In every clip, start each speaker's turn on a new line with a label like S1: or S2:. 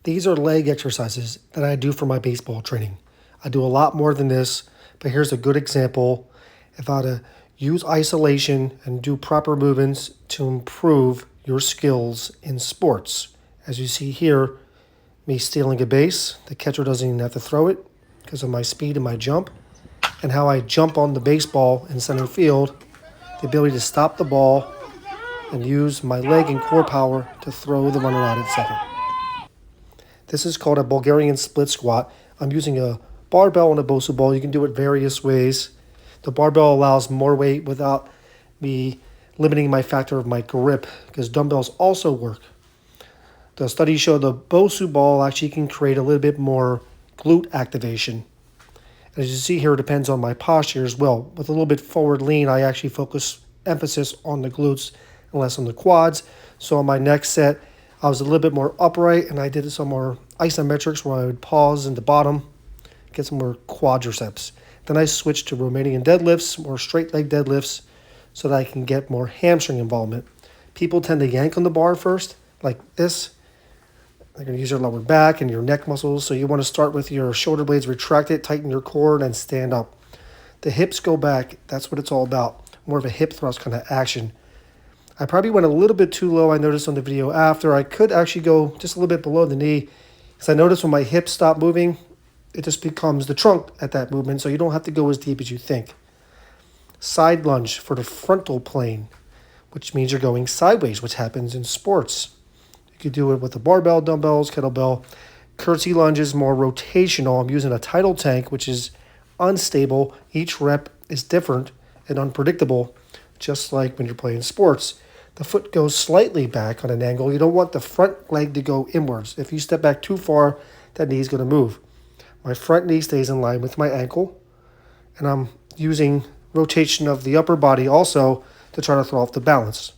S1: These are leg exercises that I do for my baseball training. I do a lot more than this, but here's a good example of how to use isolation and do proper movements to improve your skills in sports. As you see here, me stealing a base, the catcher doesn't even have to throw it because of my speed and my jump, and how I jump on the baseball in center field, the ability to stop the ball and use my leg and core power to throw the runner out at second. This is called a Bulgarian split squat. I'm using a barbell and a Bosu ball. You can do it various ways. The barbell allows more weight without me limiting my factor of my grip because dumbbells also work. The studies show the Bosu ball actually can create a little bit more glute activation. As you see here, it depends on my posture as well. With a little bit forward lean, I actually focus emphasis on the glutes and less on the quads. So on my next set, I was a little bit more upright, and I did some more isometrics where I would pause in the bottom, get some more quadriceps. Then I switched to Romanian deadlifts, more straight leg deadlifts, so that I can get more hamstring involvement. People tend to yank on the bar first, like this. They're going to use your lower back and your neck muscles, so you want to start with your shoulder blades retracted, tighten your core, and then stand up. The hips go back. That's what it's all about. More of a hip thrust kind of action. I probably went a little bit too low. I noticed on the video after. I could actually go just a little bit below the knee because I noticed when my hips stop moving, it just becomes the trunk at that movement, so you don't have to go as deep as you think. Side lunge for the frontal plane, which means you're going sideways, which happens in sports. You could do it with the barbell, dumbbells, kettlebell. Curtsy lunge is more rotational. I'm using a tidal tank, which is unstable. Each rep is different and unpredictable, just like when you're playing sports. The foot goes slightly back on an angle. You don't want the front leg to go inwards. If you step back too far, that knee is going to move. My front knee stays in line with my ankle, and I'm using rotation of the upper body also to try to throw off the balance.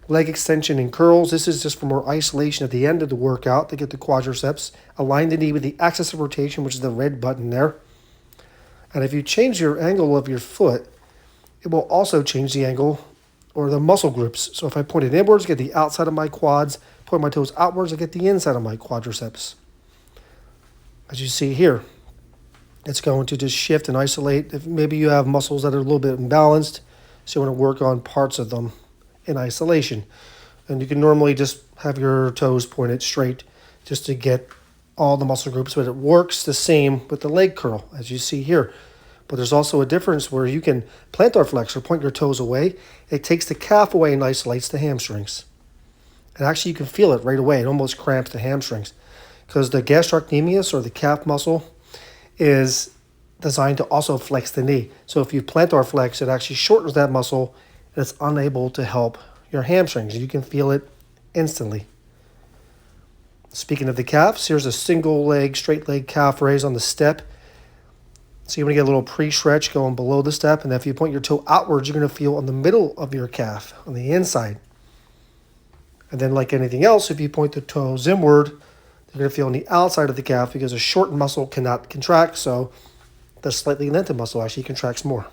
S1: Leg extension and curls. This is just for more isolation at the end of the workout to get the quadriceps. Align the knee with the axis of rotation, which is the red button there. And if you change your angle of your foot, it will also change the angle or the muscle groups. So if I point it inwards, get the outside of my quads. Point my toes outwards, I get the inside of my quadriceps. As you see here, it's going to just shift and isolate. If maybe you have muscles that are a little bit imbalanced, so you want to work on parts of them in isolation. And you can normally just have your toes pointed straight just to get all the muscle groups, but it works the same with the leg curl, as you see here. But there's also a difference where you can plantar flex or point your toes away. It takes the calf away and isolates the hamstrings. And actually you can feel it right away. It almost cramps the hamstrings because the gastrocnemius or the calf muscle is designed to also flex the knee. So if you plantar flex, it actually shortens that muscle and it's unable to help your hamstrings. You can feel it instantly. Speaking of the calves, here's a single leg, straight leg calf raise on the step. So you want to get a little pre-stretch going below the step, and if you point your toe outwards, you're going to feel on the middle of your calf, on the inside. And then like anything else, if you point the toes inward, you're going to feel on the outside of the calf because a shortened muscle cannot contract, so the slightly lengthened muscle actually contracts more.